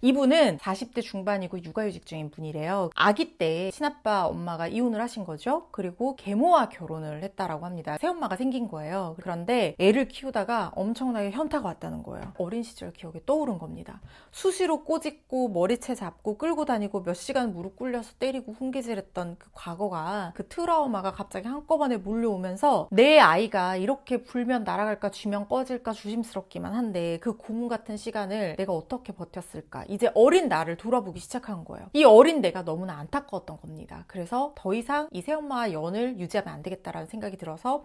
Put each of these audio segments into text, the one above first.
이분은 40대 중반이고 육아휴직 중인 분이래요. 아기 때 친아빠 엄마가 이혼을 하신 거죠. 그리고 계모와 결혼을 했다라고 합니다. 새엄마가 생긴 거예요. 그런데 애를 키우다가 엄청나게 현타가 왔다는 거예요. 어린 시절 기억에 떠오른 겁니다. 수시로 꼬집고 머리채 잡고 끌고 다니고 몇 시간 무릎 꿇려서 때리고 훈계질했던 그 과거가, 그 트라우마가 갑자기 한꺼번에 몰려오면서 내 아이가 이렇게 불면 날아갈까 쥐면 꺼질까 조심스럽기만 한데 그 고문 같은 시간을 내가 어떻게 버텼을까, 이제 어린 나를 돌아보기 시작한 거예요. 이 어린 내가 너무나 안타까웠던 겁니다. 그래서 더 이상 이 새엄마와 연을 유지하면 안 되겠다라는 생각이 들어서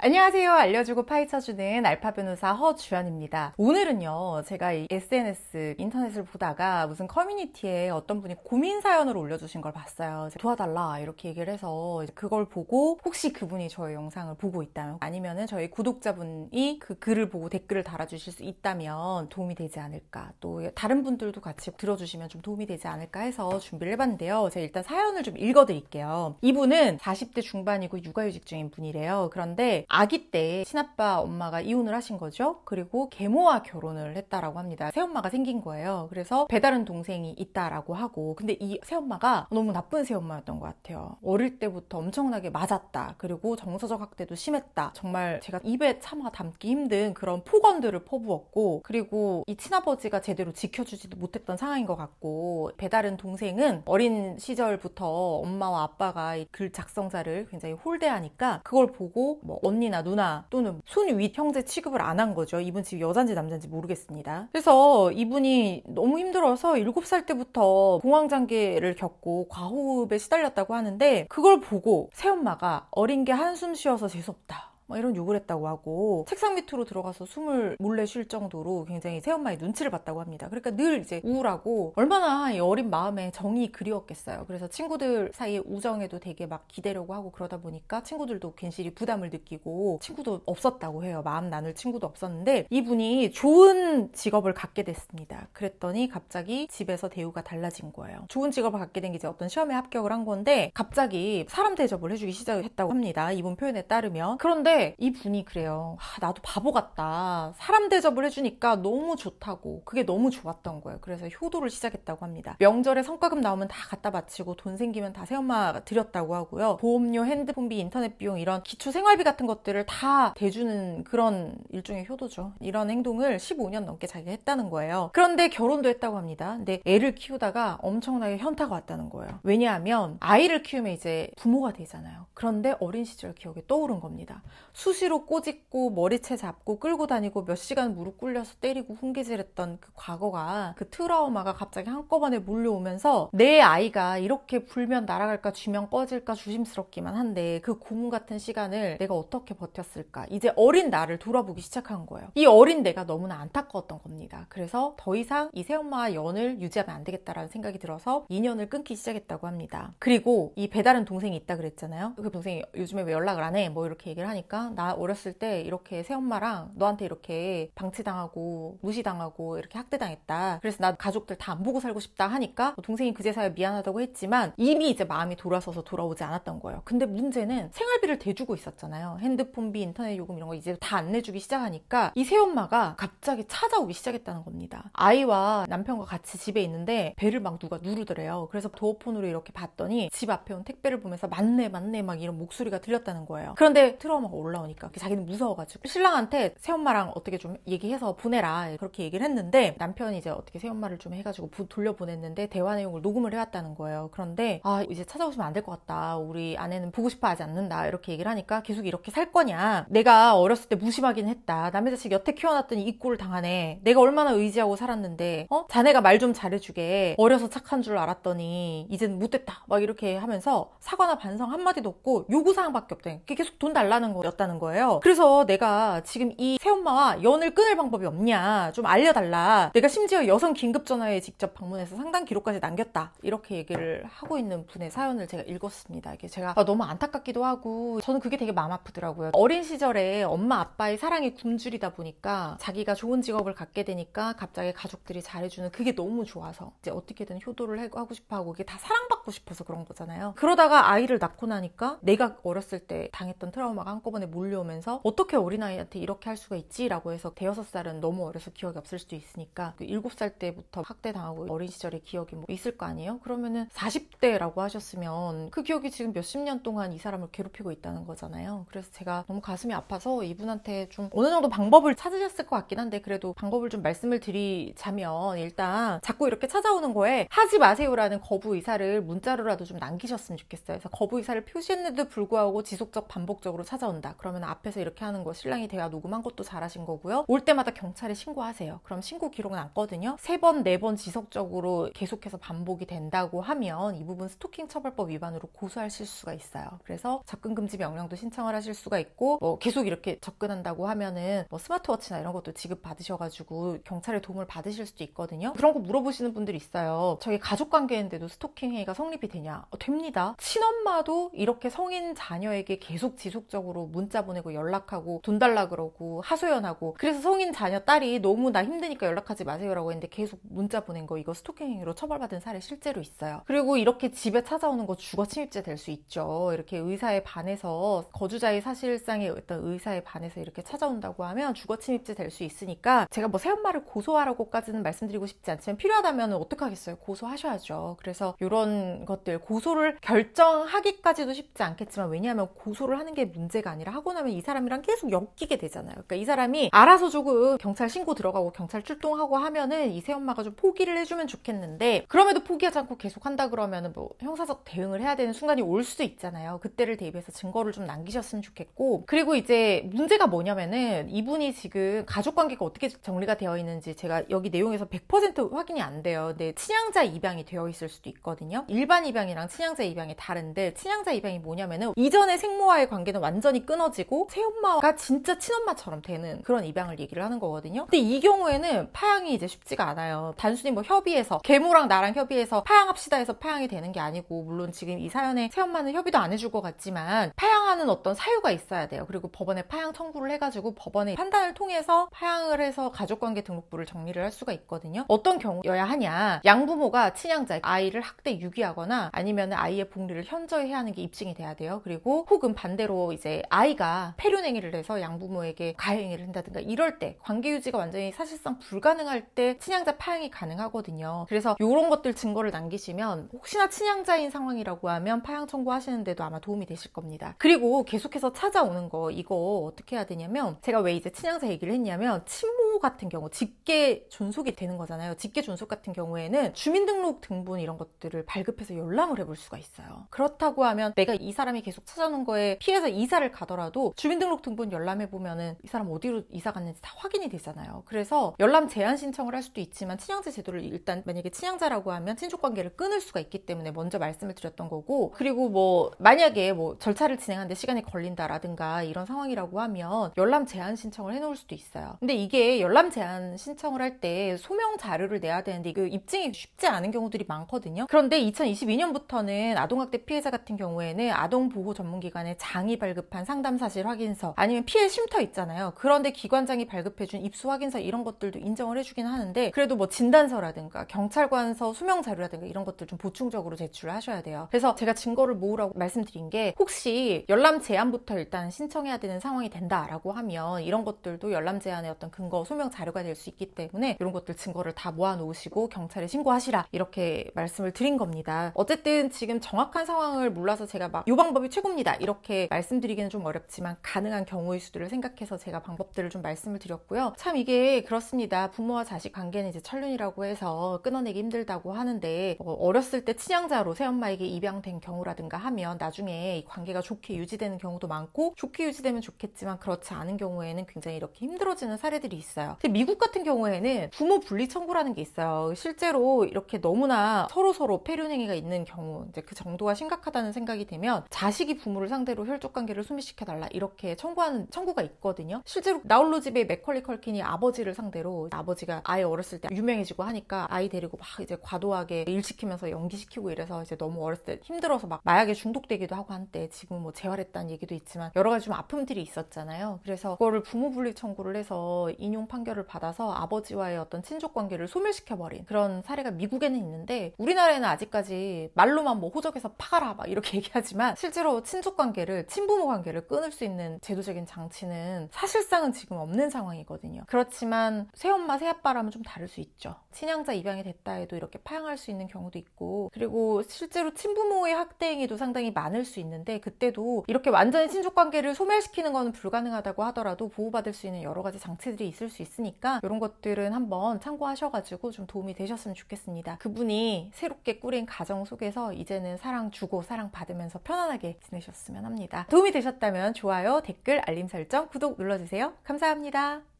안녕하세요. 알려주고 파헤쳐주는 알파 변호사 허주연입니다. 오늘은요, 제가 이 SNS 인터넷을 보다가 무슨 커뮤니티에 어떤 분이 고민 사연을 올려주신 걸 봤어요. 도와달라 이렇게 얘기를 해서 그걸 보고 혹시 그분이 저의 영상을 보고 있다면, 아니면은 저희 구독자분이 그 글을 보고 댓글을 달아주실 수 있다면 도움이 되지 않을까, 또 다른 분들도 같이 들어주시면 좀 도움이 되지 않을까 해서 준비를 해봤는데요. 제가 일단 사연을 좀 읽어드릴게요. 이분은 40대 중반이고 육아휴직 중인 분이래요. 그런데 아기 때 친아빠 엄마가 이혼을 하신 거죠. 그리고 계모와 결혼을 했다라고 합니다. 새엄마가 생긴 거예요. 그래서 배다른 동생이 있다라고 하고, 근데 이 새엄마가 너무 나쁜 새엄마였던 것 같아요. 어릴 때부터 엄청나게 맞았다. 그리고 정서적 학대도 심했다. 정말 제가 입에 참아 담기 힘든 그런 폭언들을 퍼부었고, 그리고 이 친아버지가 제대로 지켜주지도 못했던 상황인 것 같고, 배다른 동생은 어린 시절부터 엄마와 아빠가 이 글 작성자를 굉장히 홀대하니까 그걸 보고 뭐 언니나 누나 또는 손윗 형제 취급을 안 한 거죠. 이분 지금 여잔지 남잔지 모르겠습니다. 그래서 이분이 너무 힘들어서 7살 때부터 공황장애를 겪고 과호흡에 시달렸다고 하는데, 그걸 보고 새엄마가 어린 게 한숨 쉬어서 재수없다 이런 욕을 했다고 하고, 책상 밑으로 들어가서 숨을 몰래 쉴 정도로 굉장히 새엄마의 눈치를 봤다고 합니다. 그러니까 늘 이제 우울하고, 얼마나 이 어린 마음에 정이 그리웠겠어요. 그래서 친구들 사이에 우정에도 되게 막 기대려고 하고, 그러다 보니까 친구들도 괜시리 부담을 느끼고 친구도 없었다고 해요. 마음 나눌 친구도 없었는데 이분이 좋은 직업을 갖게 됐습니다. 그랬더니 갑자기 집에서 대우가 달라진 거예요. 좋은 직업을 갖게 된 게 이제 어떤 시험에 합격을 한 건데 갑자기 사람 대접을 해주기 시작했다고 합니다. 이분 표현에 따르면. 그런데 이분이 그래요. 나도 바보 같다. 사람 대접을 해주니까 너무 좋다고, 그게 너무 좋았던 거예요. 그래서 효도를 시작했다고 합니다. 명절에 성과금 나오면 다 갖다 바치고 돈 생기면 다 새엄마가 드렸다고 하고요. 보험료, 핸드폰비, 인터넷 비용, 이런 기초 생활비 같은 것들을 다 대주는 그런 일종의 효도죠. 이런 행동을 15년 넘게 자기가 했다는 거예요. 그런데 결혼도 했다고 합니다. 근데 애를 키우다가 엄청나게 현타가 왔다는 거예요. 왜냐하면 아이를 키우면 이제 부모가 되잖아요. 그런데 어린 시절 기억에 떠오른 겁니다. 수시로 꼬집고 머리채 잡고 끌고 다니고 몇 시간 무릎 꿇려서 때리고 훈계질했던 그 과거가, 그 트라우마가 갑자기 한꺼번에 몰려오면서 내 아이가 이렇게 불면 날아갈까 쥐면 꺼질까 조심스럽기만 한데 그 고문 같은 시간을 내가 어떻게 버텼을까, 이제 어린 나를 돌아보기 시작한 거예요. 이 어린 내가 너무나 안타까웠던 겁니다. 그래서 더 이상 이 새엄마와 연을 유지하면 안 되겠다라는 생각이 들어서 인연을 끊기 시작했다고 합니다. 그리고 이 배다른 동생이 있다 그랬잖아요. 그 동생이 요즘에 왜 연락을 안 해? 뭐 이렇게 얘기를 하니까, 나 어렸을 때 이렇게 새엄마랑 너한테 이렇게 방치당하고 무시당하고 이렇게 학대당했다. 그래서 나 가족들 다 안 보고 살고 싶다 하니까 동생이 그제서야 미안하다고 했지만 이미 이제 마음이 돌아서서 돌아오지 않았던 거예요. 근데 문제는 생활비를 대주고 있었잖아요. 핸드폰비, 인터넷 요금 이런 거 이제 다 안 내주기 시작하니까 이 새엄마가 갑자기 찾아오기 시작했다는 겁니다. 아이와 남편과 같이 집에 있는데 배를 막 누가 누르더래요. 그래서 도어폰으로 이렇게 봤더니 집 앞에 온 택배를 보면서 맞네 맞네 막 이런 목소리가 들렸다는 거예요. 그런데 트라우마가 올라오니까 자기는 무서워가지고 신랑한테 새엄마랑 어떻게 좀 얘기해서 보내라 그렇게 얘기를 했는데, 남편이 이제 어떻게 새엄마를 좀 해가지고 돌려보냈는데 대화 내용을 녹음을 해왔다는 거예요. 그런데 이제 찾아오시면 안 될 것 같다, 우리 아내는 보고 싶어 하지 않는다 이렇게 얘기를 하니까, 계속 이렇게 살 거냐, 내가 어렸을 때 무심하긴 했다, 남의 자식 여태 키워놨더니 이 꼴을 당하네, 내가 얼마나 의지하고 살았는데 자네가 말 좀 잘해주게, 어려서 착한 줄 알았더니 이젠 못됐다 막 이렇게 하면서 사과나 반성 한마디도 없고 요구사항밖에 없대. 계속 돈 달라는 거예요. 일이었다는 거예요. 그래서 내가 지금 이 새엄마와 연을 끊을 방법이 없냐, 좀 알려달라. 내가 심지어 여성 긴급전화에 직접 방문해서 상담 기록까지 남겼다, 이렇게 얘기를 하고 있는 분의 사연을 제가 읽었습니다. 이게 제가 너무 안타깝기도 하고, 저는 그게 되게 마음 아프더라고요. 어린 시절에 엄마 아빠의 사랑이 굶주리다 보니까 자기가 좋은 직업을 갖게 되니까 갑자기 가족들이 잘해주는 그게 너무 좋아서 이제 어떻게든 효도를 하고 싶어하고, 이게 다 사랑받고 싶어서 그런 거잖아요. 그러다가 아이를 낳고 나니까 내가 어렸을 때 당했던 트라우마가 한꺼번에 몰려오면서 어떻게 어린아이한테 이렇게 할 수가 있지? 라고 해서 대여섯 살은 너무 어려서 기억이 없을 수도 있으니까 7살 때부터 학대당하고 어린 시절의 기억이 뭐 있을 거 아니에요? 그러면은 40대라고 하셨으면 그 기억이 지금 몇십 년 동안 이 사람을 괴롭히고 있다는 거잖아요. 그래서 제가 너무 가슴이 아파서 이분한테 좀 어느 정도 방법을 찾으셨을 것 같긴 한데, 그래도 방법을 좀 말씀을 드리자면, 일단 자꾸 이렇게 찾아오는 거에 하지 마세요라는 거부 의사를 문자로라도 좀 남기셨으면 좋겠어요. 그래서 거부 의사를 표시했는데도 불구하고 지속적 반복적으로 찾아온다. 그러면 앞에서 이렇게 하는 거, 신랑이 대화 녹음한 것도 잘하신 거고요. 올 때마다 경찰에 신고하세요. 그럼 신고 기록은 남거든요. 3번, 4번 지속적으로 계속해서 반복이 된다고 하면 이 부분 스토킹 처벌법 위반으로 고소하실 수가 있어요. 그래서 접근 금지 명령도 신청을 하실 수가 있고, 뭐 계속 이렇게 접근한다고 하면은 뭐 스마트워치나 이런 것도 지급 받으셔가지고 경찰의 도움을 받으실 수도 있거든요. 그런 거 물어보시는 분들이 있어요. 저희 가족 관계인데도 스토킹 행위가 성립이 되냐? 됩니다. 친엄마도 이렇게 성인 자녀에게 계속 지속적으로 문자 보내고 연락하고 돈 달라 그러고 하소연하고, 그래서 성인 자녀 딸이 너무 나 힘드니까 연락하지 마세요라고 했는데 계속 문자 보낸 거, 이거 스토킹 행위로 처벌받은 사례 실제로 있어요. 그리고 이렇게 집에 찾아오는 거 주거 침입죄 될 수 있죠. 이렇게 의사에 반해서, 거주자의 사실상의 어떤 의사에 반해서 이렇게 찾아온다고 하면 주거 침입죄 될 수 있으니까, 제가 뭐 새엄마를 고소하라고까지는 말씀드리고 싶지 않지만 필요하다면 어떡하겠어요. 고소하셔야죠. 그래서 이런 것들 고소를 결정하기까지도 쉽지 않겠지만, 왜냐하면 고소를 하는 게 문제가 아니라 하고 나면 이 사람이랑 계속 엮이게 되잖아요. 그러니까 이 사람이 알아서 조금 경찰 신고 들어가고 경찰 출동하고 하면은 이 새엄마가 좀 포기를 해주면 좋겠는데, 그럼에도 포기하지 않고 계속 한다 그러면은 뭐 형사적 대응을 해야 되는 순간이 올 수도 있잖아요. 그때를 대비해서 증거를 좀 남기셨으면 좋겠고, 그리고 이제 문제가 뭐냐면은 이분이 지금 가족관계가 어떻게 정리가 되어 있는지 제가 여기 내용에서 100% 확인이 안 돼요. 근데 친양자 입양이 되어 있을 수도 있거든요. 일반 입양이랑 친양자 입양이 다른데, 친양자 입양이 뭐냐면은 이전의 생모와의 관계는 완전히 끊어지고 새엄마가 진짜 친엄마처럼 되는 그런 입양을 얘기를 하는 거거든요. 근데 이 경우에는 파양이 이제 쉽지가 않아요. 단순히 뭐 협의해서, 계모랑 나랑 협의해서 파양합시다 해서 파양이 되는 게 아니고, 물론 지금 이 사연에 새엄마는 협의도 안 해줄 것 같지만 파양하는 어떤 사유가 있어야 돼요. 그리고 법원에 파양 청구를 해가지고 법원의 판단을 통해서 파양을 해서 가족관계 등록부를 정리를 할 수가 있거든요. 어떤 경우여야 하냐, 양부모가 친양자 아이를 학대 유기하거나 아니면 아이의 복리를 현저히 해하는 게 입증이 돼야 돼요. 그리고 혹은 반대로 이제 아이가 폐륜행위를 해서 양부모에게 가해행위를 한다든가, 이럴 때 관계 유지가 완전히 사실상 불가능할 때 친양자 파양이 가능하거든요. 그래서 이런 것들 증거를 남기시면 혹시나 친양자인 상황이라고 하면 파양 청구하시는데도 아마 도움이 되실 겁니다. 그리고 계속해서 찾아오는 거, 이거 어떻게 해야 되냐면, 제가 왜 이제 친양자 얘기를 했냐면, 친모 같은 경우 직계 존속이 되는 거잖아요. 직계 존속 같은 경우에는 주민등록 등본 이런 것들을 발급해서 열람을 해볼 수가 있어요. 그렇다고 하면 내가 이 사람이 계속 찾아오는 거에 피해서 이사를 가더라도 주민등록 등본 열람해보면은 이 사람 어디로 이사 갔는지 다 확인이 되잖아요. 그래서 열람 제한 신청을 할 수도 있지만, 친양자 제도를 일단 만약에 친양자라고 하면 친족관계를 끊을 수가 있기 때문에 먼저 말씀을 드렸던 거고, 그리고 뭐 만약에 뭐 절차를 진행하는데 시간이 걸린다라든가 이런 상황이라고 하면 열람 제한 신청을 해놓을 수도 있어요. 근데 이게 열람 제한 신청을 할 때 소명 자료를 내야 되는데 이거 입증이 쉽지 않은 경우들이 많거든요. 그런데 2022년부터는 아동학대 피해자 같은 경우에는 아동보호 전문기관에 장이 발급한 상담사실 확인서, 아니면 피해 쉼터 있잖아요. 그런데 기관장이 발급해준 입수 확인서, 이런 것들도 인정을 해주긴 하는데, 그래도 뭐 진단서라든가 경찰관서 소명 자료라든가 이런 것들 좀 보충적으로 제출을 하셔야 돼요. 그래서 제가 증거를 모으라고 말씀드린 게, 혹시 열람 제한부터 일단 신청해야 되는 상황이 된다라고 하면 이런 것들도 열람 제한의 어떤 근거 소명 자료가 될 수 있기 때문에 이런 것들 증거를 다 모아 놓으시고 경찰에 신고하시라, 이렇게 말씀을 드린 겁니다. 어쨌든 지금 정확한 상황을 몰라서 제가 막 이 방법이 최고입니다 이렇게 말씀드리기는 좀 어렵지만, 가능한 경우의 수들을 생각해서 제가 방법들을 좀 말씀을 드렸고요. 참 이게 그렇습니다. 부모와 자식 관계는 이제 천륜이라고 해서 끊어내기 힘들다고 하는데, 어렸을 때 친양자로 새엄마에게 입양된 경우라든가 하면 나중에 이 관계가 좋게 유지되는 경우도 많고, 좋게 유지되면 좋겠지만 그렇지 않은 경우에는 굉장히 이렇게 힘들어지는 사례들이 있어요. 근데 미국 같은 경우에는 부모 분리 청구라는 게 있어요. 실제로 이렇게 너무나 서로 폐륜행위가 있는 경우, 이제 그 정도가 심각하다는 생각이 되면 자식이 부모를 상대로 혈족관계를 소멸시켜달라 이렇게 청구하는 청구가 있거든요. 실제로 나홀로 집의 맥컬리 컬킨이 아버지를 상대로, 아버지가 아예 어렸을 때 유명해지고 하니까 아이 데리고 막 이제 과도하게 일 시키면서 연기시키고 이래서 이제 너무 어렸을 때 힘들어서 막 마약에 중독되기도 하고 한때, 지금 뭐 재활했다는 얘기도 있지만 여러 가지 좀 아픔들이 있었잖아요. 그래서 그거를 부모분리 청구를 해서 인용 판결을 받아서 아버지와의 어떤 친족 관계를 소멸시켜버린 그런 사례가 미국에는 있는데, 우리나라에는 아직까지 말로만 뭐 호적에서 파가라 막 이렇게 얘기하지만 실제로 친족 관계를, 친부모 관계를 끊을 수 있는 제도적인 장치는 사실상은 지금 없는 상황이거든요. 그렇지만 새엄마 새아빠라면 좀 다를 수 있죠. 친양자 입양이 됐다 해도 이렇게 파양할 수 있는 경우도 있고, 그리고 실제로 친부모의 학대 행위도 상당히 많을 수 있는데, 그때도 이렇게 완전히 친족 관계를 소멸시키는 건 불가능하다고 하더라도 보호받을 수 있는 여러 가지 장치들이 있을 수 있으니까 이런 것들은 한번 참고하셔가지고 좀 도움이 되셨으면 좋겠습니다. 그분이 새롭게 꾸린 가정 속에서 이제는 사랑 주고 사랑 받으면서 편안하게 지내셨으면 합니다. 도움이 되셨다면 좋아요, 댓글, 알림 설정, 구독 눌러주세요. 감사합니다.